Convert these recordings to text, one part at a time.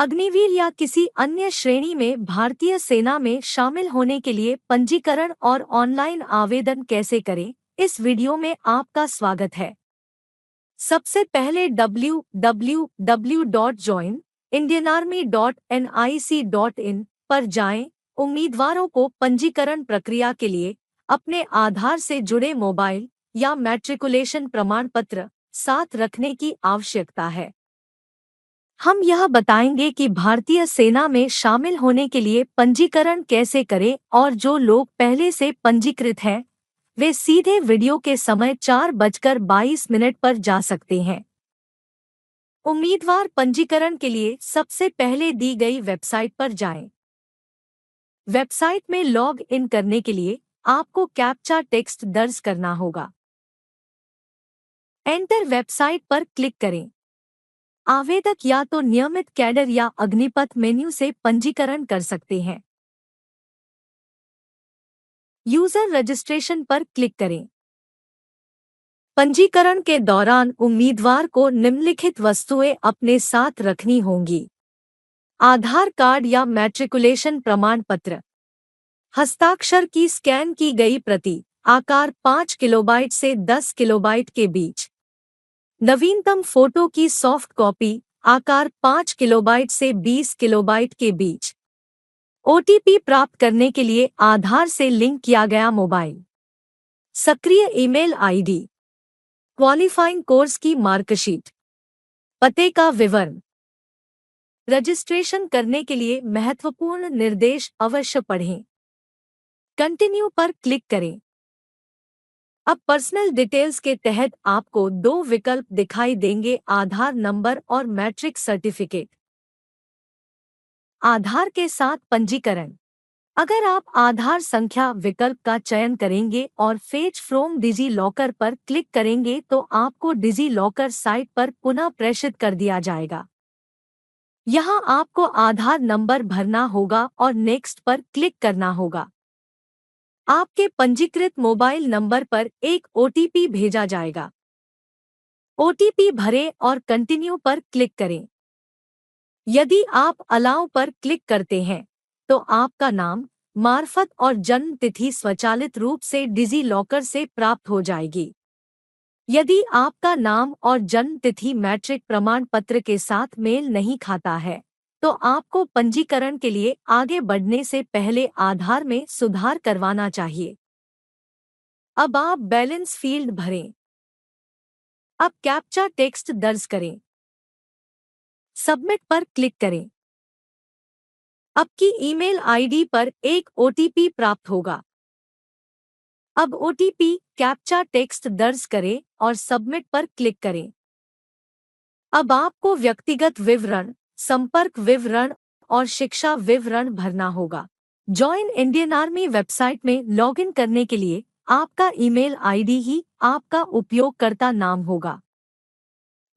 अग्निवीर या किसी अन्य श्रेणी में भारतीय सेना में शामिल होने के लिए पंजीकरण और ऑनलाइन आवेदन कैसे करें, इस वीडियो में आपका स्वागत है। सबसे पहले www.joinindianarmy.nic.in पर जाएं। उम्मीदवारों को पंजीकरण प्रक्रिया के लिए अपने आधार से जुड़े मोबाइल या मैट्रिकुलेशन प्रमाण पत्र साथ रखने की आवश्यकता है। हम यह बताएंगे कि भारतीय सेना में शामिल होने के लिए पंजीकरण कैसे करें और जो लोग पहले से पंजीकृत हैं, वे सीधे वीडियो के समय 4:22 पर जा सकते हैं। उम्मीदवार पंजीकरण के लिए सबसे पहले दी गई वेबसाइट पर जाएं। वेबसाइट में लॉग इन करने के लिए आपको कैप्चा टेक्स्ट दर्ज करना होगा। एंटर वेबसाइट पर क्लिक करें। आवेदक या तो नियमित कैडर या अग्निपथ मेन्यू से पंजीकरण कर सकते हैं। यूजर रजिस्ट्रेशन पर क्लिक करें। पंजीकरण के दौरान उम्मीदवार को निम्नलिखित वस्तुएं अपने साथ रखनी होंगी: आधार कार्ड या मैट्रिकुलेशन प्रमाण पत्र, हस्ताक्षर की स्कैन की गई प्रति, आकार 5 किलोबाइट से 10 किलोबाइट के बीच, नवीनतम फोटो की सॉफ्ट कॉपी, आकार 5 किलोबाइट से 20 किलोबाइट के बीच, ओटीपी प्राप्त करने के लिए आधार से लिंक किया गया मोबाइल, सक्रिय ईमेल आईडी, क्वालिफाइंग कोर्स की मार्कशीट, पते का विवरण। रजिस्ट्रेशन करने के लिए महत्वपूर्ण निर्देश अवश्य पढ़ें। कंटिन्यू पर क्लिक करें। अब पर्सनल डिटेल्स के तहत आपको 2 विकल्प दिखाई देंगे: आधार नंबर और मैट्रिक सर्टिफिकेट। आधार के साथ पंजीकरण। अगर आप आधार संख्या विकल्प का चयन करेंगे और फेच फ्रॉम डिजी लॉकर पर क्लिक करेंगे तो आपको डिजी लॉकर साइट पर पुनः प्रेषित कर दिया जाएगा। यहाँ आपको आधार नंबर भरना होगा और नेक्स्ट पर क्लिक करना होगा। आपके पंजीकृत मोबाइल नंबर पर एक ओटीपी भेजा जाएगा। ओटीपी भरें और कंटिन्यू पर क्लिक करें। यदि आप अलाउ पर क्लिक करते हैं तो आपका नाम, मार्फत और जन्म तिथि स्वचालित रूप से डिजी लॉकर से प्राप्त हो जाएगी। यदि आपका नाम और जन्म तिथि मैट्रिक प्रमाण पत्र के साथ मेल नहीं खाता है तो आपको पंजीकरण के लिए आगे बढ़ने से पहले आधार में सुधार करवाना चाहिए। अब आप बैलेंस फील्ड भरें। अब कैप्चा टेक्स्ट दर्ज करें। सबमिट पर क्लिक करें। आपकी ईमेल आईडी पर एक ओटीपी प्राप्त होगा। अब ओटीपी कैप्चा टेक्स्ट दर्ज करें और सबमिट पर क्लिक करें। अब आपको व्यक्तिगत विवरण, संपर्क विवरण और शिक्षा विवरण भरना होगा। जॉइन इंडियन आर्मी वेबसाइट में लॉगिन करने के लिए आपका ईमेल आईडी ही आपका उपयोगकर्ता नाम होगा।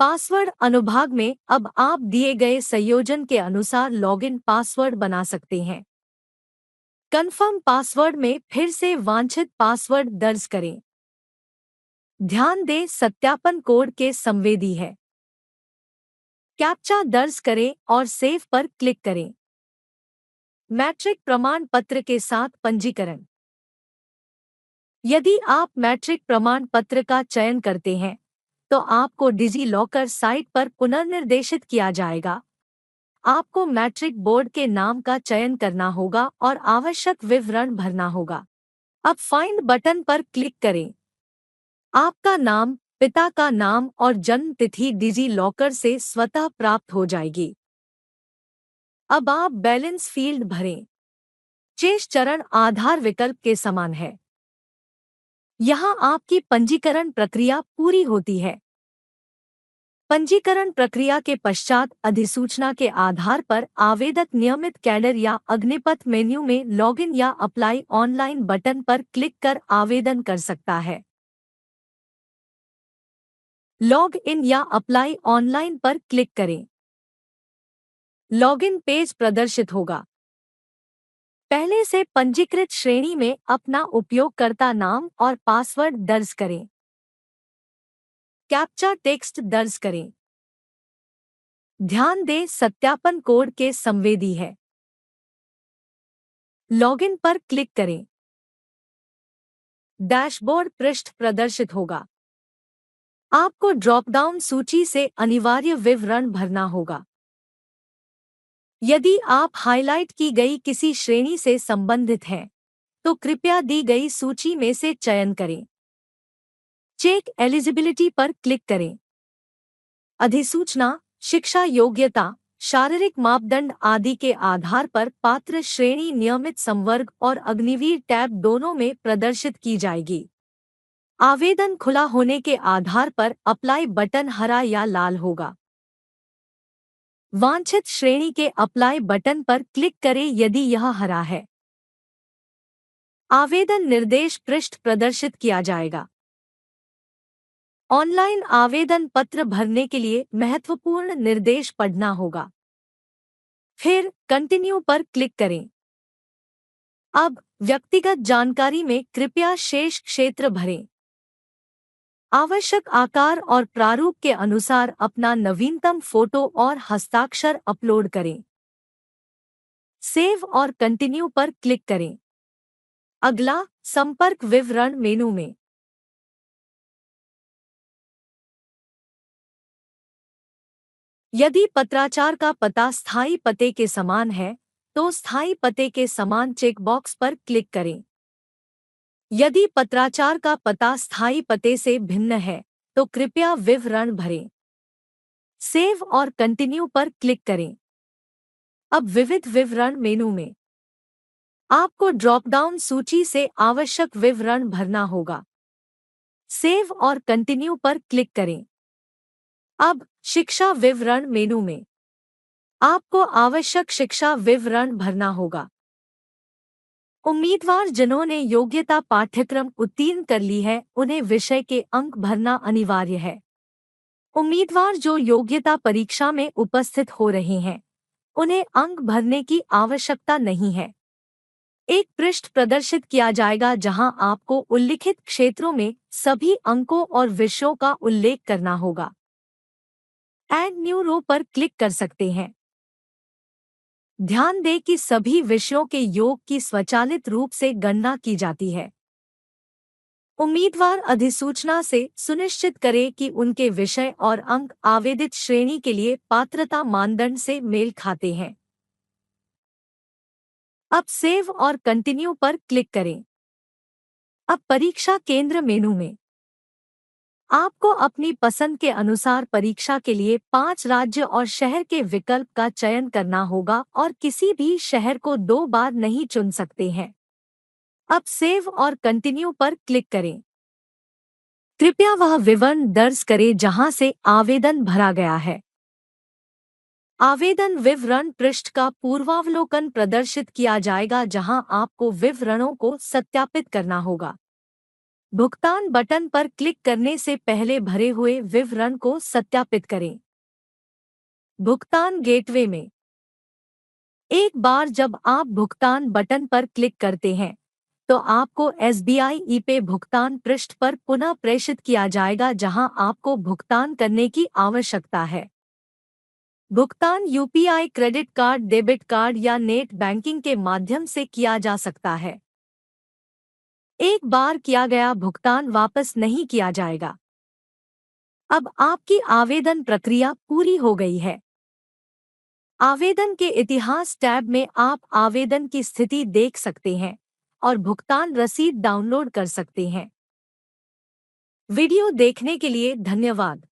पासवर्ड अनुभाग में अब आप दिए गए संयोजन के अनुसार लॉगिन पासवर्ड बना सकते हैं। कन्फर्म पासवर्ड में फिर से वांछित पासवर्ड दर्ज करें। ध्यान दें, सत्यापन कोड के संवेदी है। कैप्चा दर्ज करें और सेव पर क्लिक करें। मैट्रिक प्रमाण पत्र के साथ पंजीकरण। यदि आप मैट्रिक प्रमाण पत्र का चयन करते हैं तो आपको डिजी लॉकर साइट पर पुनर्निर्देशित किया जाएगा। आपको मैट्रिक बोर्ड के नाम का चयन करना होगा और आवश्यक विवरण भरना होगा। अब फाइंड बटन पर क्लिक करें। आपका नाम, पिता का नाम और जन्म तिथि डिजी लॉकर से स्वतः प्राप्त हो जाएगी। अब आप बैलेंस फील्ड भरें। शेष चरण आधार विकल्प के समान है। यहाँ आपकी पंजीकरण प्रक्रिया पूरी होती है। पंजीकरण प्रक्रिया के पश्चात अधिसूचना के आधार पर आवेदक नियमित कैडर या अग्निपथ मेन्यू में लॉगिन या अप्लाई ऑनलाइन बटन पर क्लिक कर आवेदन कर सकता है। लॉग इन या अप्लाई ऑनलाइन पर क्लिक करें। लॉगिन पेज प्रदर्शित होगा। पहले से पंजीकृत श्रेणी में अपना उपयोगकर्ता नाम और पासवर्ड दर्ज करें। कैप्चा टेक्स्ट दर्ज करें। ध्यान दें, सत्यापन कोड के संवेदी है। लॉगिन पर क्लिक करें। डैशबोर्ड पृष्ठ प्रदर्शित होगा। आपको ड्रॉप डाउन सूची से अनिवार्य विवरण भरना होगा। यदि आप हाइलाइट की गई किसी श्रेणी से संबंधित हैं, तो कृपया दी गई सूची में से चयन करें। चेक एलिजिबिलिटी पर क्लिक करें। अधिसूचना, शिक्षा योग्यता, शारीरिक मापदंड आदि के आधार पर पात्र श्रेणी नियमित संवर्ग और अग्निवीर टैब दोनों में प्रदर्शित की जाएगी। आवेदन खुला होने के आधार पर अप्लाई बटन हरा या लाल होगा। वांछित श्रेणी के अप्लाई बटन पर क्लिक करें यदि यह हरा है। आवेदन निर्देश पृष्ठ प्रदर्शित किया जाएगा। ऑनलाइन आवेदन पत्र भरने के लिए महत्वपूर्ण निर्देश पढ़ना होगा। फिर कंटिन्यू पर क्लिक करें। अब व्यक्तिगत जानकारी में कृपया शेष क्षेत्र भरें। आवश्यक आकार और प्रारूप के अनुसार अपना नवीनतम फोटो और हस्ताक्षर अपलोड करें। सेव और कंटिन्यू पर क्लिक करें। अगला, संपर्क विवरण मेनू में। यदि पत्राचार का पता स्थायी पते के समान है, तो स्थायी पते के समान चेकबॉक्स पर क्लिक करें। यदि पत्राचार का पता स्थायी पते से भिन्न है, तो कृपया विवरण भरें। सेव और कंटिन्यू पर क्लिक करें। अब विविध विवरण मेनू में आपको ड्रॉप डाउन सूची से आवश्यक विवरण भरना होगा। सेव और कंटिन्यू पर क्लिक करें। अब शिक्षा विवरण मेनू में आपको आवश्यक शिक्षा विवरण भरना होगा। उम्मीदवार जिन्होंने योग्यता पाठ्यक्रम उत्तीर्ण कर ली है, उन्हें विषय के अंक भरना अनिवार्य है। उम्मीदवार जो योग्यता परीक्षा में उपस्थित हो रहे हैं, उन्हें अंक भरने की आवश्यकता नहीं है। एक पृष्ठ प्रदर्शित किया जाएगा जहां आपको उल्लिखित क्षेत्रों में सभी अंकों और विषयों का उल्लेख करना होगा। ऐड न्यू रो पर क्लिक कर सकते हैं। ध्यान दें कि सभी विषयों के योग की स्वचालित रूप से गणना की जाती है। उम्मीदवार अधिसूचना से सुनिश्चित करें कि उनके विषय और अंक आवेदित श्रेणी के लिए पात्रता मानदंड से मेल खाते हैं। अब सेव और कंटिन्यू पर क्लिक करें। अब परीक्षा केंद्र मेनू में आपको अपनी पसंद के अनुसार परीक्षा के लिए 5 राज्य और शहर के विकल्प का चयन करना होगा और किसी भी शहर को 2 बार नहीं चुन सकते हैं। अब सेव और कंटिन्यू पर क्लिक करें। कृपया वह विवरण दर्ज करें जहां से आवेदन भरा गया है। आवेदन विवरण पृष्ठ का पूर्वावलोकन प्रदर्शित किया जाएगा जहां आपको विवरणों को सत्यापित करना होगा। भुगतान बटन पर क्लिक करने से पहले भरे हुए विवरण को सत्यापित करें। भुगतान गेटवे में एक बार जब आप भुगतान बटन पर क्लिक करते हैं, तो आपको SBI ई-पे भुगतान पृष्ठ पर पुनः प्रेषित किया जाएगा जहां आपको भुगतान करने की आवश्यकता है। भुगतान UPI credit card, debit card या नेट बैंकिंग के माध्यम से किया जा सकता है। एक बार किया गया भुगतान वापस नहीं किया जाएगा। अब आपकी आवेदन प्रक्रिया पूरी हो गई है। आवेदन के इतिहास टैब में आप आवेदन की स्थिति देख सकते हैं और भुगतान रसीद डाउनलोड कर सकते हैं। वीडियो देखने के लिए धन्यवाद।